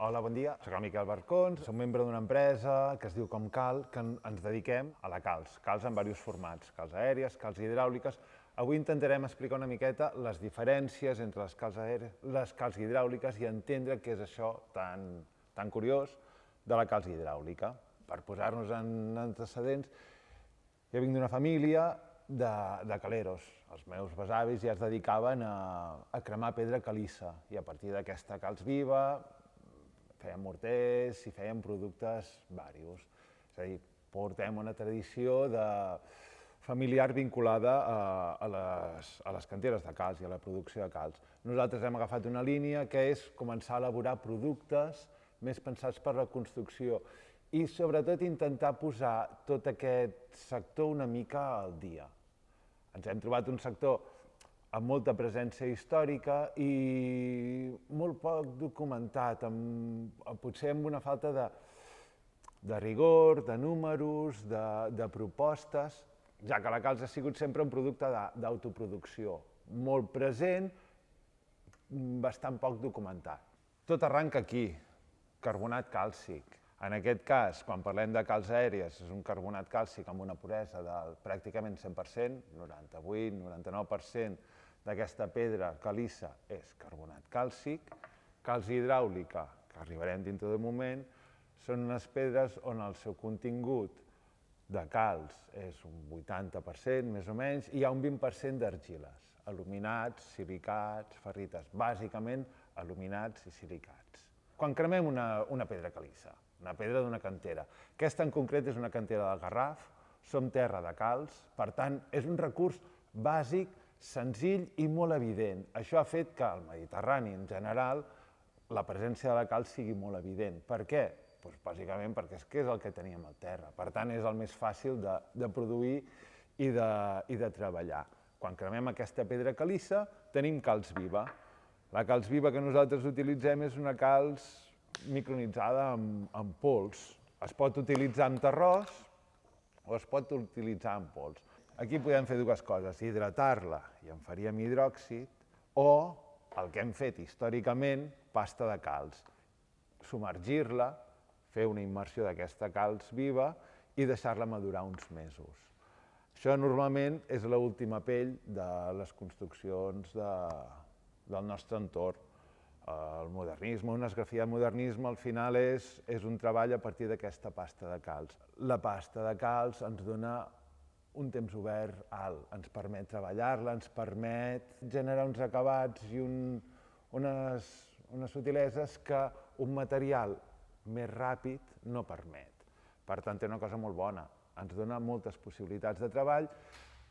Hola, bon dia. Soc el Miquel Barcons, soc membre d'una empresa que es diu Comcal, que ens dediquem a la calç en diversos formats, calç aèries, calç hidràuliques. Avui intentarem explicar una miqueta les diferències entre les calç aèries, les calç hidràuliques i entendre què és això tan curiós de la calç hidràulica. Per posar-nos en antecedents, jo vinc d'una família de caleros. Els meus besavis ja es dedicaven a cremar pedra caliça i a partir d'aquesta calç viva fèiem morters i fèiem productes varios. És a dir, portem una tradició familiar vinculada a les canteres de calç i a la producció de calç. Nosaltres hem agafat una línia que és començar a elaborar productes més pensats per la construcció i sobretot intentar posar tot aquest sector una mica al dia. Ens hem trobat un sector amb molta presència històrica i molt poc documentat, potser amb una falta de rigor, de números, de propostes, ja que la calç ha sigut sempre un producte d'autoproducció, molt present, bastant poc documentat. Tot arranca aquí, carbonat càlcic. En aquest cas, quan parlem de calç aèries, és un carbonat càlcic amb una puresa del pràcticament 100%, 98-99% d'aquesta pedra caliça és carbonat càlcic. Calç hidràulica, que arribarem dintre d'un moment, són unes pedres on el seu contingut de calç és un 80%, més o menys, i hi ha un 20% d'argiles, aluminats, silicats, ferrites, bàsicament aluminats i silicats. Quan cremem una pedra caliça, una pedra d'una cantera, aquesta en concret és una cantera del Garraf, som terra de calç, per tant, és un recurs bàsic, senzill i molt evident. Això ha fet que al Mediterrani, en general, la presència de la calç sigui molt evident. Per què? Doncs bàsicament perquè és el que teníem al terra. Per tant, és el més fàcil de produir i de treballar. Quan cremem aquesta pedra caliça, tenim calç viva. La calç viva que nosaltres utilitzem és una calç micronitzada amb pols. Es pot utilitzar amb terrós o es pot utilitzar amb pols. Aquí podem fer dues coses, hidratar-la i en faríem hidròxid, o el que hem fet històricament, pasta de calç. Submergir-la, fer una immersió d'aquesta calç viva i deixar-la madurar uns mesos. Això normalment és l'última pell de les construccions del nostre entorn. El modernisme, una esgrafia de modernisme, al final és un treball a partir d'aquesta pasta de calç. La pasta de calç ens dona un temps obert alt, ens permet treballar-la, ens permet generar uns acabats i unes subtileses que un material més ràpid no permet. Per tant, té una cosa molt bona, ens dona moltes possibilitats de treball.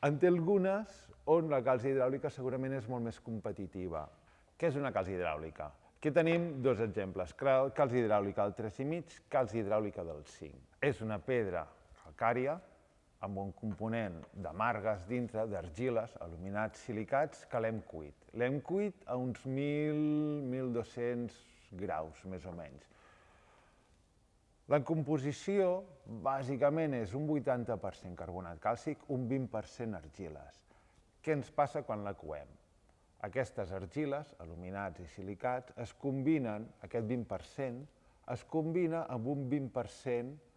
En té algunes on la calç hidràulica segurament és molt més competitiva. Què és una calç hidràulica? Aquí tenim dos exemples, calç hidràulica del 3,5, calç hidràulica del 5. És una pedra calcària amb un component de margues dintre, d'argiles, aluminats, silicats, que l'hem cuit. L'hem cuit a uns 1.000-1.200 graus, més o menys. La composició, bàsicament, és un 80% carbonat càlcic, un 20% argiles. Què ens passa quan la coem? Aquestes argiles, aluminats i silicats, es combinen, aquest 20%, es combina amb un 20%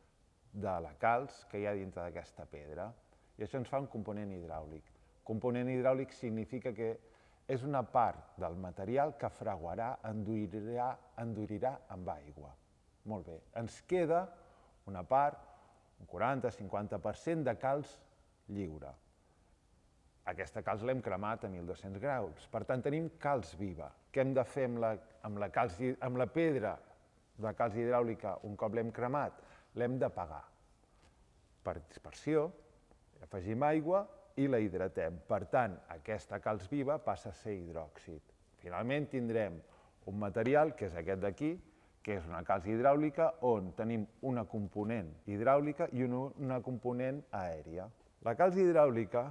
de la calç que hi ha dintre d'aquesta pedra. I això ens fa un component hidràulic. Component hidràulic significa que és una part del material que fraguarà, endurirà amb aigua. Molt bé. Ens queda una part, un 40-50% de calç lliure. Aquesta calç l'hem cremat a 1.200 graus. Per tant, tenim calç viva. Què hem de fer amb la pedra de calç hidràulica un cop l'hem cremat? L'hem d'apagar. Per dispersió, afegim aigua i la hidratem. Per tant, aquesta calç viva passa a ser hidròxid. Finalment tindrem un material, que és aquest d'aquí, que és una calç hidràulica on tenim una component hidràulica i una component aèria. La calç hidràulica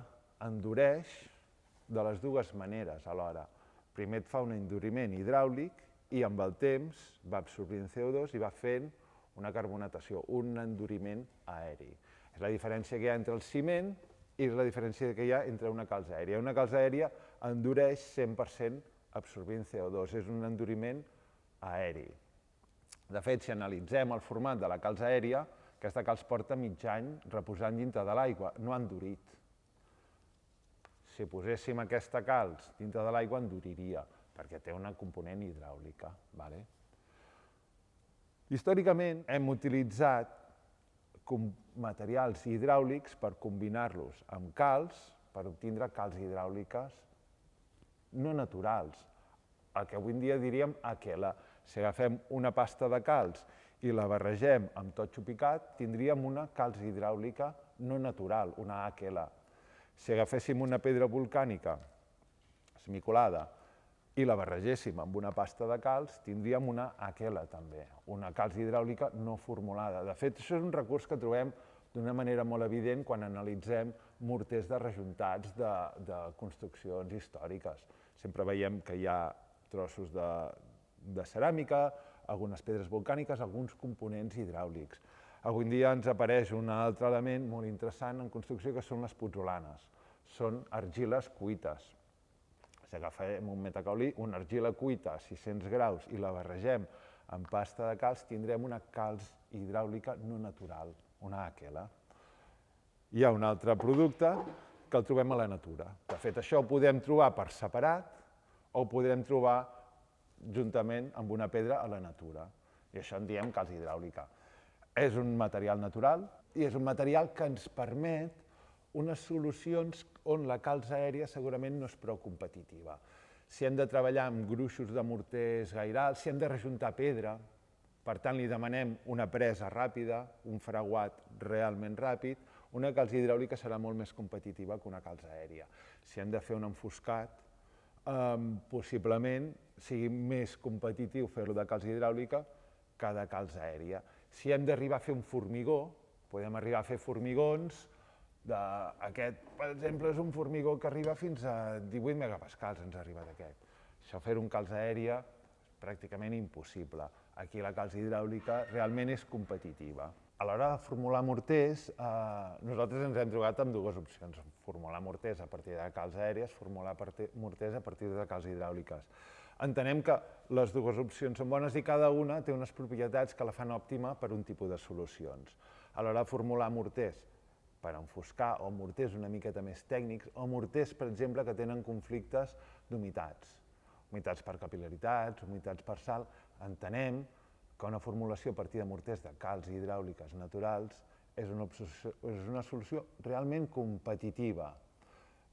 endureix de les dues maneres alhora. Primer et fa un enduriment hidràulic i amb el temps va absorbint CO2 i va fent una carbonatació, un enduriment aeri. És la diferència que hi ha entre el ciment i la diferència que hi ha entre una calç aèria. Una calç aèria endureix 100% absorbint CO2, és un enduriment aeri. De fet, si analitzem el format de la calç aèria, aquesta calç porta mig any reposant dintre de l'aigua, no ha endurit. Si poséssim aquesta calç dintre de l'aigua, enduriria, perquè té una component hidràulica. Històricament hem utilitzat materials hidràulics per combinar-los amb calç per obtindre calç hidràuliques no naturals, el que avui en dia diríem aquela. Si agafem una pasta de calç i la barregem amb totxo picat, tindríem una calç hidràulica no natural, una aquela. Si agaféssim una pedra volcànica esmicolada i la barregéssim amb una pasta de calç, tindríem una aquela també, una calç hidràulica no formulada. De fet, això és un recurs que trobem d'una manera molt evident quan analitzem morters de rejuntats de construccions històriques. Sempre veiem que hi ha trossos de ceràmica, algunes pedres volcàniques, alguns components hidràulics. Avui en dia ens apareix un altre element molt interessant en construcció, que són les putzolanes. Són argiles cuites. Si agafem un metacaolí, una argila cuita a 600 graus i la barregem amb pasta de calç, tindrem una calç hidràulica no natural, una aquela. Hi ha un altre producte que el trobem a la natura. De fet, això ho podem trobar per separat o ho podrem trobar juntament amb una pedra a la natura. I això en diem calç hidràulica. És un material natural i és un material que ens permet unes solucions on la calç aèria segurament no és prou competitiva. Si hem de treballar amb gruixos de morters gairals, si hem de rejuntar pedra, per tant li demanem una presa ràpida, un fraguat realment ràpid, una calç hidràulica serà molt més competitiva que una calç aèria. Si hem de fer un enfoscat, possiblement sigui més competitiu fer-lo de calç hidràulica que de calç aèria. Si hem d'arribar a fer un formigó, podem arribar a fer formigons aquest, per exemple, és un formigó que arriba fins a 18 megapascals, ens ha arribat aquest. Això fer un calç aèria és pràcticament impossible. Aquí la calç hidràulica realment és competitiva. A l'hora de formular morters, nosaltres ens hem trobat amb dues opcions. Formular morters a partir de calç aèries, formular morters a partir de calç hidràuliques. Entenem que les dues opcions són bones i cada una té unes propietats que la fan òptima per un tipus de solucions. A l'hora de formular morters per enfoscar o morters una miqueta més tècnics o morters, per exemple, que tenen conflictes d'humitats. Humitats per capil·laritats, humitats per sal. Entenem que una formulació a partir de morters de calç hidràuliques naturals és una solució realment competitiva,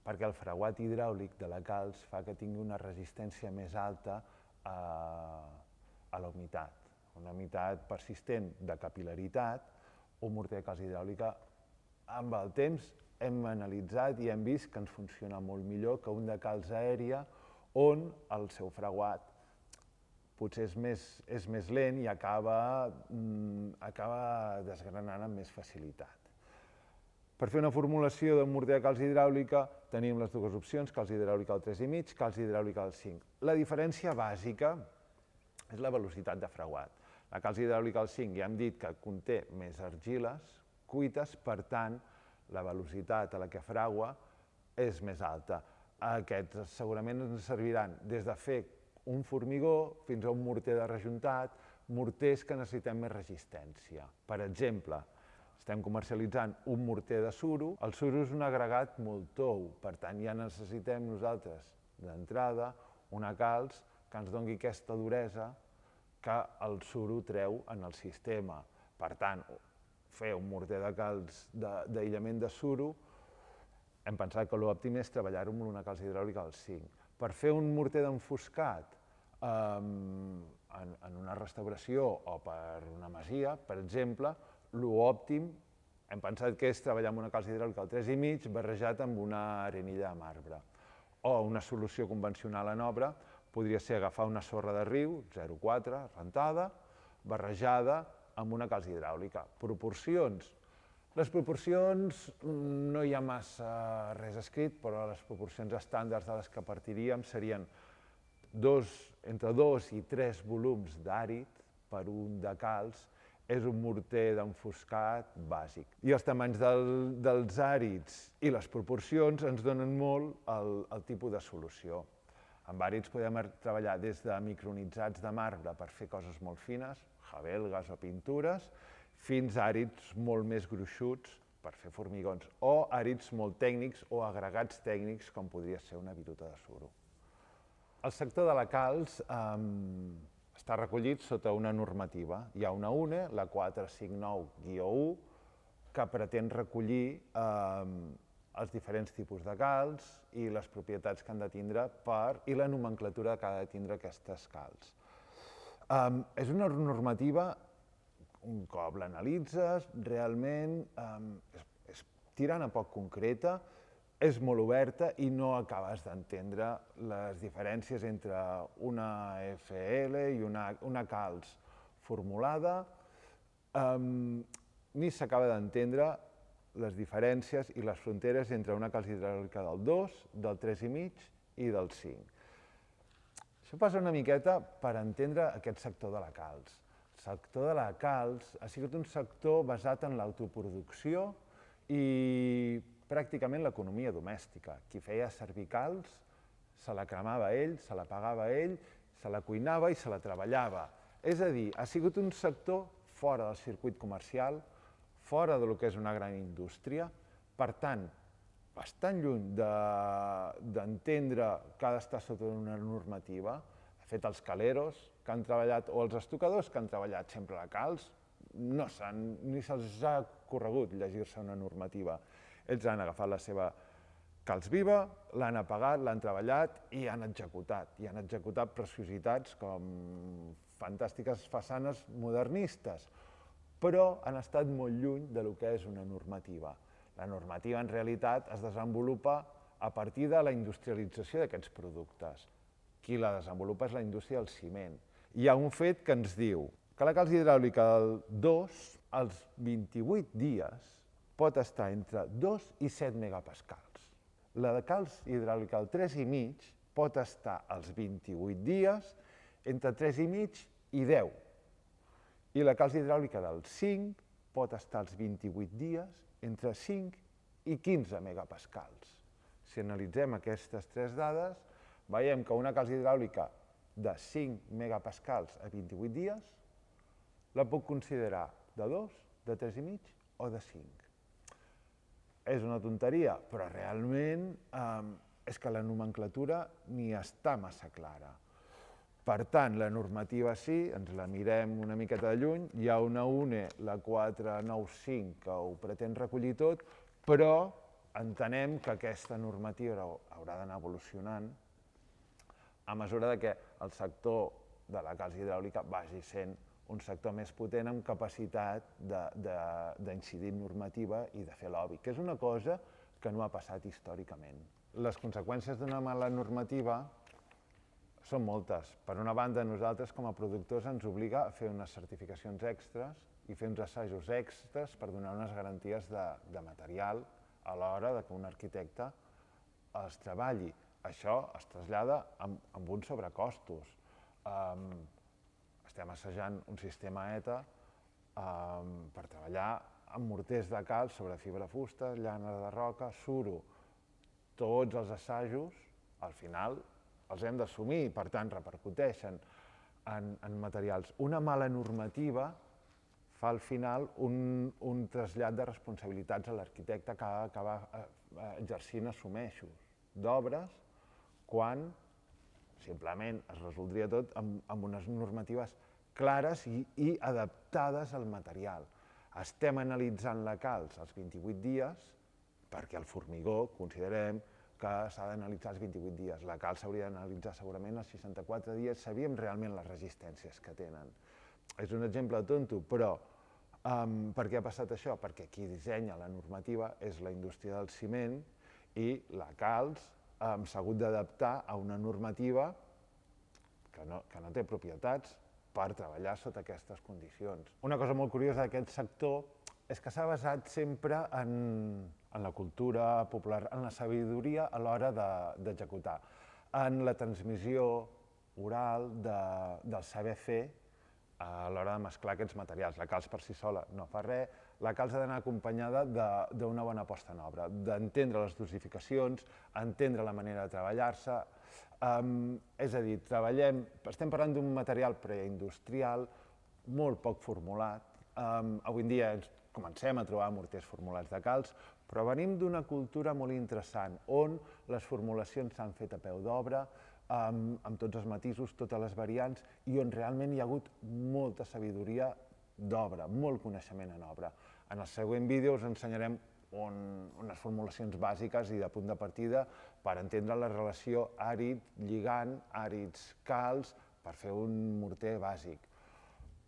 perquè el fraguat hidràulic de la calç fa que tingui una resistència més alta a la humitat. Una humitat persistent de capil·laritat, un morter de calç hidràulica, amb el temps hem analitzat i hem vist que ens funciona molt millor que un de calç aèria, on el seu fraguat potser és més lent i acaba desgranant amb més facilitat. Per fer una formulació de morter de calç hidràulica tenim les dues opcions, calç hidràulica al 3,5, calç hidràulica al 5. La diferència bàsica és la velocitat de fraguat. La calç hidràulica al 5 ja hem dit que conté més argiles cuites, per tant, la velocitat a la que fragua és més alta. Aquests segurament ens serviran des de fer un formigó fins a un morter de rejuntat, morters que necessitem més resistència. Per exemple, estem comercialitzant un morter de suro. El suro és un agregat molt tou, per tant ja necessitem nosaltres d'entrada una calç que ens doni aquesta duresa que el suro treu en el sistema. Per tant, fer un morter de calç d'aïllament de suro, hem pensat que l'òptim és treballar-ho amb una calç hidràulica al 5. Per fer un morter d'enfoscat en una restauració o per una masia, per exemple, l'òptim hem pensat que és treballar amb una calç hidràulica al 3,5 barrejat amb una arenilla de marbre. O una solució convencional en obra podria ser agafar una sorra de riu, 0,4, rentada, barrejada amb una calç hidràulica. Proporcions. Les proporcions no hi ha massa res escrit, però les proporcions estàndards de les que partiríem serien entre 2 i 3 volums d'àrid per un de calç. És un morter d'enfoscat bàsic. I els tamanys dels àrids i les proporcions ens donen molt el tipus de solució. Amb àrids podem treballar des de micronitzats de marbre per fer coses molt fines, jabelgues o pintures, fins a àrids molt més gruixuts per fer formigons, o àrids molt tècnics o agregats tècnics, com podria ser una viruta de suro. El sector de la calç està recollit sota una normativa. Hi ha una UNE, la 459-1, que pretén recollir els diferents tipus de calç i les propietats que han de tindre i la nomenclatura que ha de tindre aquestes calç. És una normativa, un cop l'analitzes, realment és tirant a poc concreta, és molt oberta i no acabes d'entendre les diferències entre una FL i una calç formulada, ni s'acaba d'entendre les diferències i les fronteres entre una calç hidràulica del 2, del 3,5 i del 5. Això passa una miqueta per entendre aquest sector de la calç. El sector de la calç ha sigut un sector basat en l'autoproducció i pràcticament l'economia domèstica. Qui feia servir calç se la cremava ell, se la pagava ell, se la cuinava i se la treballava. És a dir, ha sigut un sector fora del circuit comercial, fora del que és una gran indústria, per tant, bastant lluny d'entendre que ha d'estar sota una normativa. De fet, els caleros que han treballat, o els estucadors que han treballat sempre a la calç, ni se'ls ha corregut llegir-se una normativa. Ells han agafat la seva calç viva, l'han apagat, l'han treballat i han executat. I han executat preciositats com fantàstiques façanes modernistes, però han estat molt lluny del que és una normativa. La normativa, en realitat, es desenvolupa a partir de la industrialització d'aquests productes. Qui la desenvolupa és la indústria del ciment. Hi ha un fet que ens diu que la calç hidràulica del 2, als 28 dies, pot estar entre 2 i 7 megapascals. La de calç hidràulica del 3,5 pot estar als 28 dies entre 3,5 i 10. I la calç hidràulica del 5 pot estar als 28 dies entre 5 i 15 megapascals. Si analitzem aquestes tres dades, veiem que una calç hidràulica de 5 megapascals a 28 dies la puc considerar de 2, de 3,5 o de 5. És una tonteria, però realment és que la nomenclatura ni està massa clara. Per tant, la normativa sí, ens la mirem una miqueta de lluny, hi ha una UNE, la 495, que ho pretén recollir tot, però entenem que aquesta normativa haurà d'anar evolucionant a mesura que el sector de la calç hidràulica vagi sent un sector més potent amb capacitat d'incidir en normativa i de fer lobby, que és una cosa que no ha passat històricament. Les conseqüències d'una mala normativa són moltes. Per una banda, nosaltres com a productors ens obliga a fer unes certificacions extres i fer uns assajos extres per donar unes garanties de material a l'hora que un arquitecte els treballi. Això es trasllada amb uns sobrecostos. Estem assajant un sistema ETA per treballar amb morters de calç sobre fibra fusta, llana de roca, suro. Tots els assajos, al final, els hem d'assumir i, per tant, repercuteixen en materials. Una mala normativa fa al final un trasllat de responsabilitats a l'arquitecte que ha d'acabar exercint assumeixos d'obres quan simplement es resoldria tot amb unes normatives clares i adaptades al material. Estem analitzant la calç als 28 dies perquè el formigó considerem que s'ha d'analitzar als 28 dies. La calç s'hauria d'analitzar segurament als 64 dies, sabíem realment les resistències que tenen. És un exemple tonto, però per què ha passat això? Perquè qui dissenya la normativa és la indústria del ciment i la calç s'ha hagut d'adaptar a una normativa que no té propietats per treballar sota aquestes condicions. Una cosa molt curiosa d'aquest sector és que s'ha basat sempre en la cultura popular, en la sabidoria a l'hora d'executar, en la transmissió oral del saber fer a l'hora de mesclar aquests materials. La calç per si sola no fa res, la calç ha d'anar acompanyada d'una bona posta en obra, d'entendre les dosificacions, entendre la manera de treballar-se, És a dir, estem parlant d'un material preindustrial molt poc formulat. Avui en dia comencem a trobar morters formulats de calç, però venim d'una cultura molt interessant, on les formulacions s'han fet a peu d'obra, amb tots els matisos, totes les variants, i on realment hi ha hagut molta sabidoria d'obra, molt coneixement en obra. En el següent vídeo us ensenyarem unes formulacions bàsiques i de punt de partida per entendre la relació àrid-lligant, àrids-calç, per fer un morter bàsic.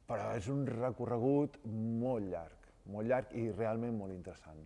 Però és un recorregut molt llarg i realment molt interessant.